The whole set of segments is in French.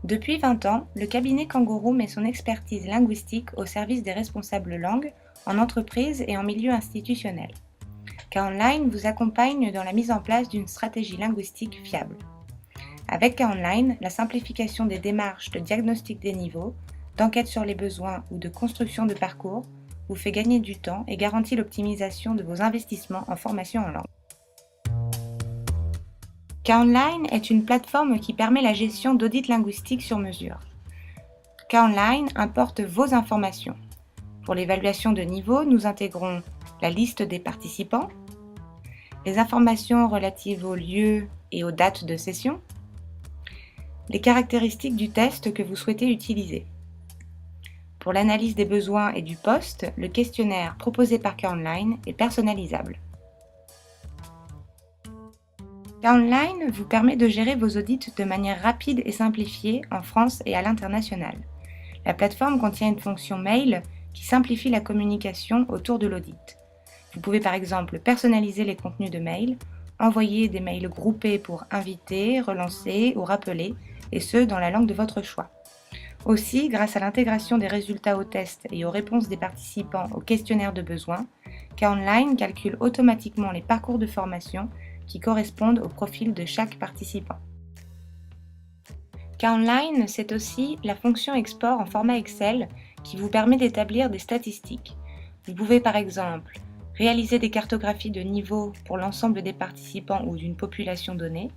Depuis 20 ans, le cabinet Kangourou met son expertise linguistique au service des responsables langue, en entreprise et en milieu institutionnel. K-Online vous accompagne dans la mise en place d'une stratégie linguistique fiable. Avec K-Online, la simplification des démarches de diagnostic des niveaux, d'enquête sur les besoins ou de construction de parcours vous fait gagner du temps et garantit l'optimisation de vos investissements en formation en langue. K-Online est une plateforme qui permet la gestion d'audits linguistiques sur mesure. K-Online importe vos informations. Pour l'évaluation de niveau, nous intégrons la liste des participants, les informations relatives aux lieux et aux dates de session, les caractéristiques du test que vous souhaitez utiliser. Pour l'analyse des besoins et du poste, le questionnaire proposé par K-Online est personnalisable. K-Online vous permet de gérer vos audits de manière rapide et simplifiée en France et à l'international. La plateforme contient une fonction mail qui simplifie la communication autour de l'audit. Vous pouvez par exemple personnaliser les contenus de mail, envoyer des mails groupés pour inviter, relancer ou rappeler, et ce dans la langue de votre choix. Aussi, grâce à l'intégration des résultats au test et aux réponses des participants au questionnaire de besoin, K-Online calcule automatiquement les parcours de formation qui correspondent au profil de chaque participant. K-Online, c'est aussi la fonction export en format Excel qui vous permet d'établir des statistiques. Vous pouvez par exemple réaliser des cartographies de niveau pour l'ensemble des participants ou d'une population donnée,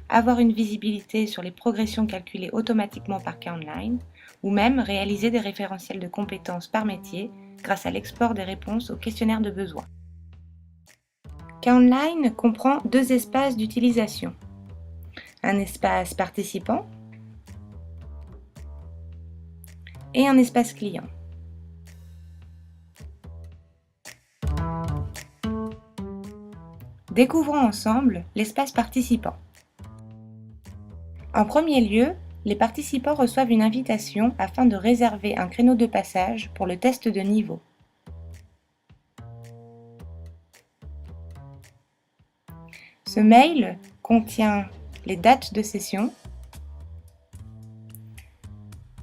avoir une visibilité sur les progressions calculées automatiquement par K-Online, ou même réaliser des référentiels de compétences par métier grâce à l'export des réponses au questionnaire de besoin. K-Online comprend deux espaces d'utilisation. Un espace participant et un espace client. Découvrons ensemble l'espace participant. En premier lieu, les participants reçoivent une invitation afin de réserver un créneau de passage pour le test de niveau. Ce mail contient les dates de session,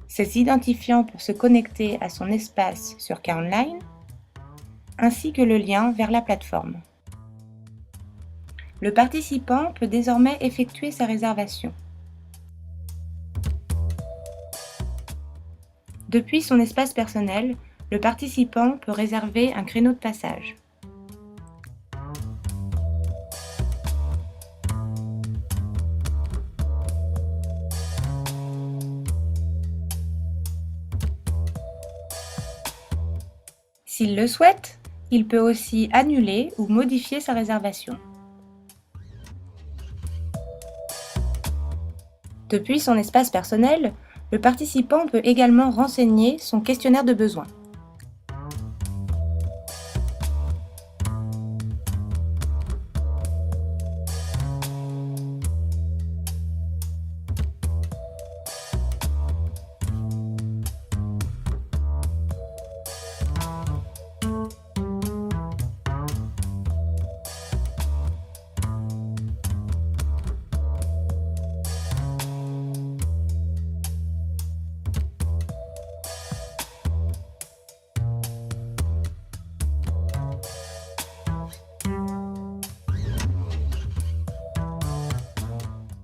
ses identifiants pour se connecter à son espace sur K-Online, ainsi que le lien vers la plateforme. Le participant peut désormais effectuer sa réservation. Depuis son espace personnel, le participant peut réserver un créneau de passage. S'il le souhaite, il peut aussi annuler ou modifier sa réservation. Depuis son espace personnel, le participant peut également renseigner son questionnaire de besoin.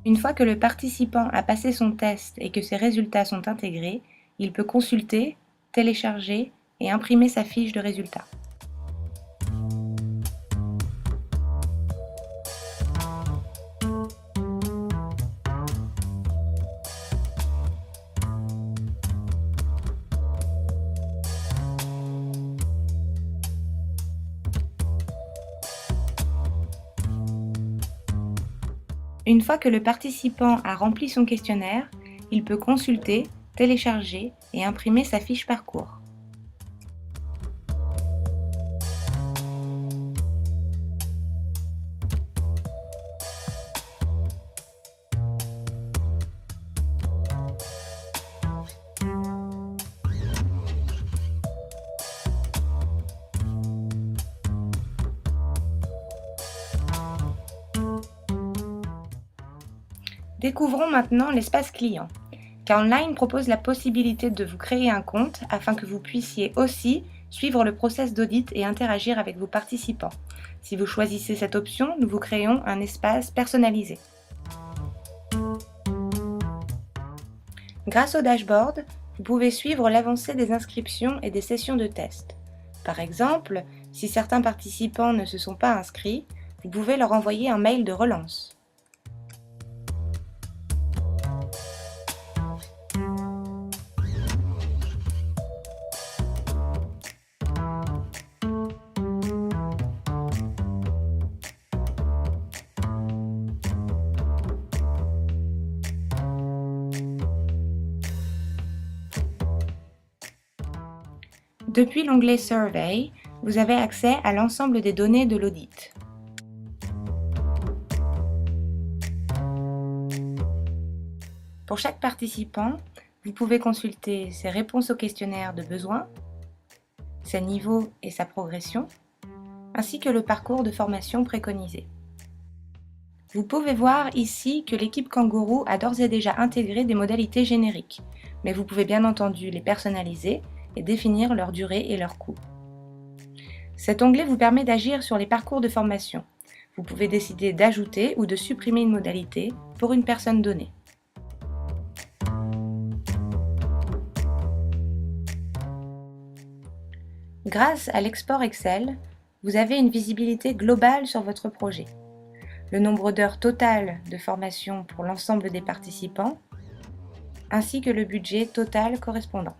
Une fois que le participant a passé son test et que ses résultats sont intégrés, il peut consulter, télécharger et imprimer sa fiche de résultats. Une fois que le participant a rempli son questionnaire, il peut consulter, télécharger et imprimer sa fiche parcours. Découvrons maintenant l'espace client. Kaonline propose la possibilité de vous créer un compte afin que vous puissiez aussi suivre le process d'audit et interagir avec vos participants. Si vous choisissez cette option, nous vous créons un espace personnalisé. Grâce au dashboard, vous pouvez suivre l'avancée des inscriptions et des sessions de test. Par exemple, si certains participants ne se sont pas inscrits, vous pouvez leur envoyer un mail de relance. Depuis l'onglet Survey, vous avez accès à l'ensemble des données de l'audit. Pour chaque participant, vous pouvez consulter ses réponses au questionnaire de besoin, ses niveaux et sa progression, ainsi que le parcours de formation préconisé. Vous pouvez voir ici que l'équipe Kangourou a d'ores et déjà intégré des modalités génériques, mais vous pouvez bien entendu les personnaliser et définir leur durée et leur coût. Cet onglet vous permet d'agir sur les parcours de formation. Vous pouvez décider d'ajouter ou de supprimer une modalité pour une personne donnée. Grâce à l'export Excel, vous avez une visibilité globale sur votre projet. Le nombre d'heures totales de formation pour l'ensemble des participants, ainsi que le budget total correspondant.